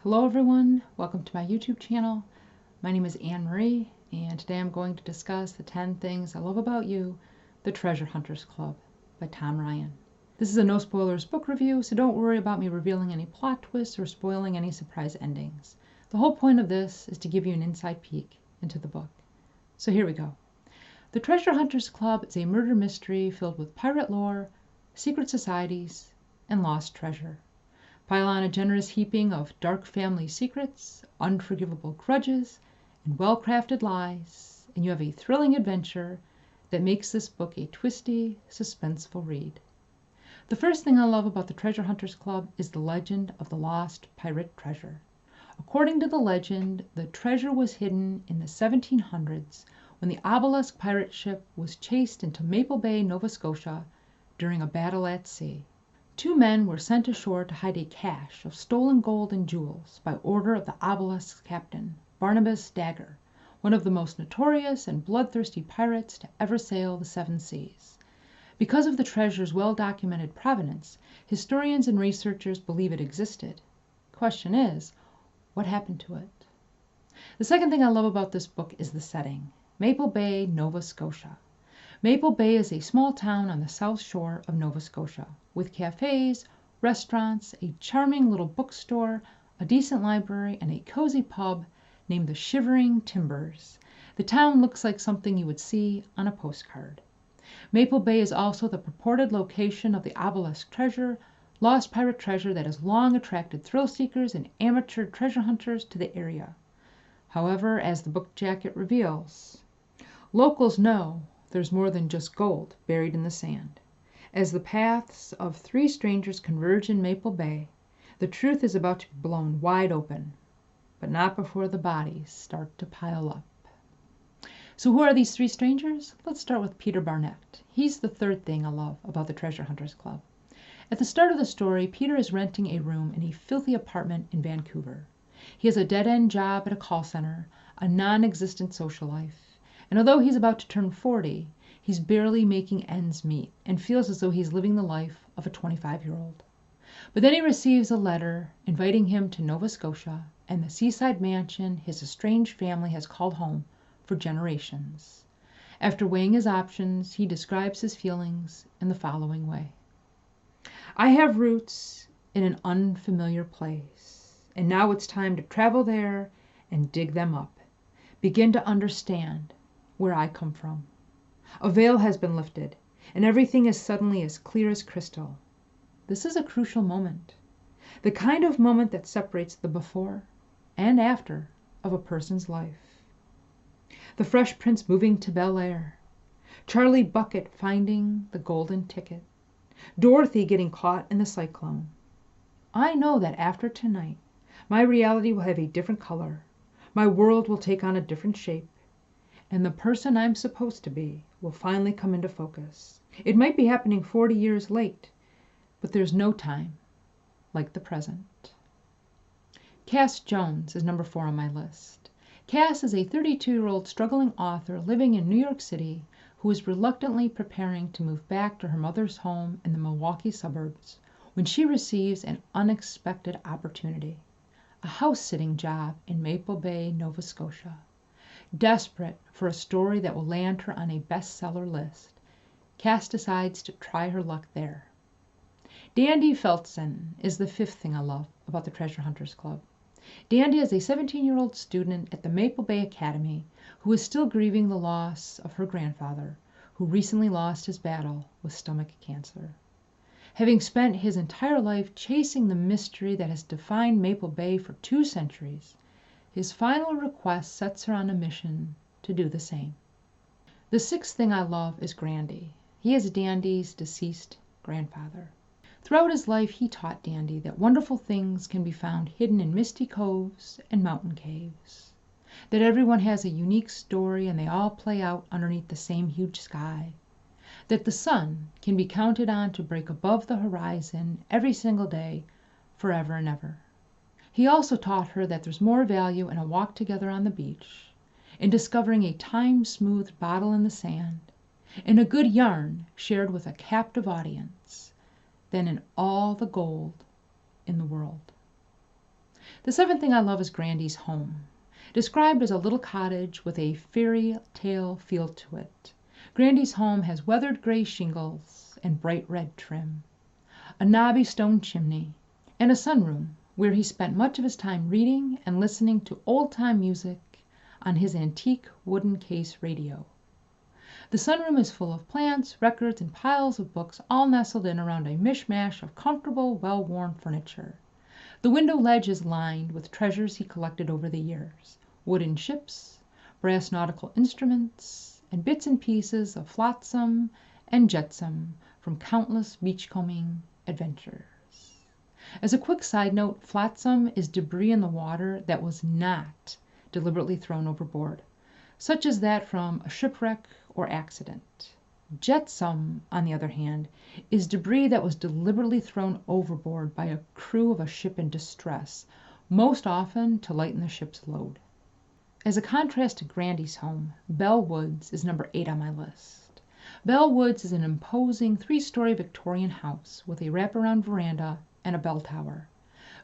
Hello everyone, welcome to my YouTube channel. My name is Anne Marie, and today I'm going to discuss the 10 Things I Love About You, The Treasure Hunters Club by Tom Ryan. This is a no spoilers book review, so don't worry about me revealing any plot twists or spoiling any surprise endings. The whole point of this is to give you an inside peek into the book. So here we go. The Treasure Hunters Club is a murder mystery filled with pirate lore, secret societies, and lost treasure. Pile on a generous heaping of dark family secrets, unforgivable grudges, and well-crafted lies, and you have a thrilling adventure that makes this book a twisty, suspenseful read. The first thing I love about the Treasure Hunters Club is the legend of the lost pirate treasure. According to the legend, the treasure was hidden in the 1700s when the obelisk pirate ship was chased into Maple Bay, Nova Scotia during a battle at sea. 2 men were sent ashore to hide a cache of stolen gold and jewels by order of the obelisk's captain, Barnabas Dagger, one of the most notorious and bloodthirsty pirates to ever sail the 7 seas. Because of the treasure's well-documented provenance, historians and researchers believe it existed. The question is, what happened to it? The second thing I love about this book is the setting, Maple Bay, Nova Scotia. Maple Bay is a small town on the south shore of Nova Scotia, with cafes, restaurants, a charming little bookstore, a decent library, and a cozy pub named the Shivering Timbers. The town looks like something you would see on a postcard. Maple Bay is also the purported location of the obelisk treasure, lost pirate treasure that has long attracted thrill seekers and amateur treasure hunters to the area. However, as the book jacket reveals, locals know there's more than just gold buried in the sand. As the paths of 3 strangers converge in Maple Bay, the truth is about to be blown wide open, but not before the bodies start to pile up. So who are these 3 strangers? Let's start with Peter Barnett. He's the third thing I love about the Treasure Hunters Club. At the start of the story, Peter is renting a room in a filthy apartment in Vancouver. He has a dead-end job at a call center, a non-existent social life, and although he's about to turn 40, he's barely making ends meet and feels as though he's living the life of a 25-year-old. But then he receives a letter inviting him to Nova Scotia and the seaside mansion his estranged family has called home for generations. After weighing his options, he describes his feelings in the following way. I have roots in an unfamiliar place, and now it's time to travel there and dig them up, begin to understand where I come from. A veil has been lifted, and everything is suddenly as clear as crystal. This is a crucial moment, the kind of moment that separates the before and after of a person's life. The Fresh Prince moving to Bel Air, Charlie Bucket finding the golden ticket, Dorothy getting caught in the cyclone. I know that after tonight, my reality will have a different color, my world will take on a different shape, and the person I'm supposed to be will finally come into focus. It might be happening 40 years late, but there's no time like the present. Cass Jones is number 4 on my list. Cass is a 32-year-old struggling author living in New York City who is reluctantly preparing to move back to her mother's home in the Milwaukee suburbs when she receives an unexpected opportunity, a house-sitting job in Maple Bay, Nova Scotia. Desperate for a story that will land her on a bestseller list, Cass decides to try her luck there. Dandy Feltzen is the 5th thing I love about the Treasure Hunters Club. Dandy is a 17-year-old student at the Maple Bay Academy who is still grieving the loss of her grandfather, who recently lost his battle with stomach cancer. Having spent his entire life chasing the mystery that has defined Maple Bay for 2 centuries, his final request sets her on a mission to do the same. The 6th thing I love is Grandy. He is Dandy's deceased grandfather. Throughout his life, he taught Dandy that wonderful things can be found hidden in misty coves and mountain caves, that everyone has a unique story and they all play out underneath the same huge sky, that the sun can be counted on to break above the horizon every single day, forever and ever. He also taught her that there's more value in a walk together on the beach, in discovering a time-smoothed bottle in the sand, in a good yarn shared with a captive audience, than in all the gold in the world. The seventh thing I love is Grandy's home. Described as a little cottage with a fairy tale feel to it, Grandy's home has weathered gray shingles and bright red trim, a knobby stone chimney, and a sunroom where he spent much of his time reading and listening to old-time music on his antique wooden case radio. The sunroom is full of plants, records, and piles of books, all nestled in around a mishmash of comfortable, well-worn furniture. The window ledge is lined with treasures he collected over the years: wooden ships, brass nautical instruments, and bits and pieces of flotsam and jetsam from countless beachcombing adventures. As a quick side note, flotsam is debris in the water that was not deliberately thrown overboard, such as that from a shipwreck or accident. Jetsam, on the other hand, is debris that was deliberately thrown overboard by a crew of a ship in distress, most often to lighten the ship's load. As a contrast to Grandy's home, Belle Woods is number 8 on my list. Belle Woods is an imposing 3-story Victorian house with a wraparound veranda and a bell tower.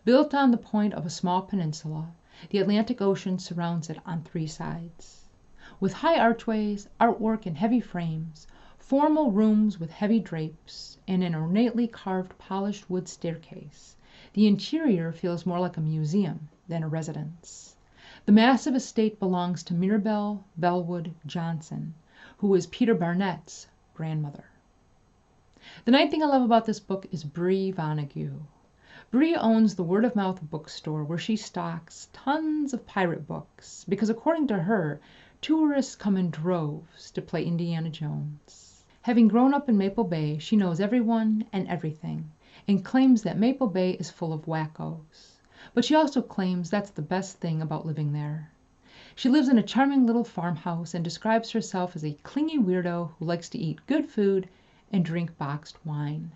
Built on the point of a small peninsula, the Atlantic Ocean surrounds it on 3 sides. With high archways, artwork in heavy frames, formal rooms with heavy drapes, and an ornately carved polished wood staircase, the interior feels more like a museum than a residence. The massive estate belongs to Mirabelle Bellwood Johnson, who is Peter Barnett's grandmother. The 9th thing I love about this book is Bree Vonnegut. Bree owns the word-of-mouth bookstore where she stocks tons of pirate books because, according to her, tourists come in droves to play Indiana Jones. Having grown up in Maple Bay, she knows everyone and everything and claims that Maple Bay is full of wackos. But she also claims that's the best thing about living there. She lives in a charming little farmhouse and describes herself as a clingy weirdo who likes to eat good food and drink boxed wine.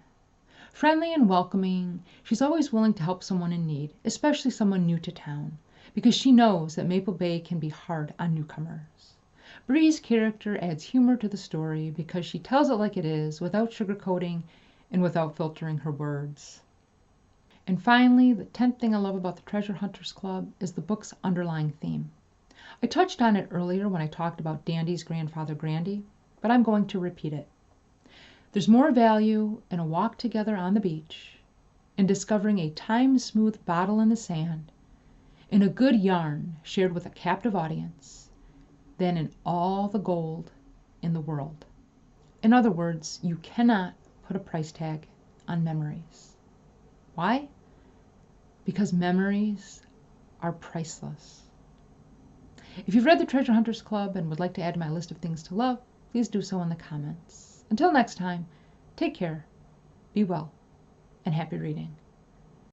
Friendly and welcoming, she's always willing to help someone in need, especially someone new to town, because she knows that Maple Bay can be hard on newcomers. Bree's character adds humor to the story because she tells it like it is, without sugarcoating and without filtering her words. And finally, the 10th thing I love about the Treasure Hunters Club is the book's underlying theme. I touched on it earlier when I talked about Dandy's grandfather Grandy, but I'm going to repeat it. There's more value in a walk together on the beach, in discovering a time-smooth bottle in the sand, in a good yarn shared with a captive audience, than in all the gold in the world. In other words, you cannot put a price tag on memories. Why? Because memories are priceless. If you've read the Treasure Hunters Club and would like to add to my list of things to love, please do so in the comments. Until next time, take care, be well, and happy reading.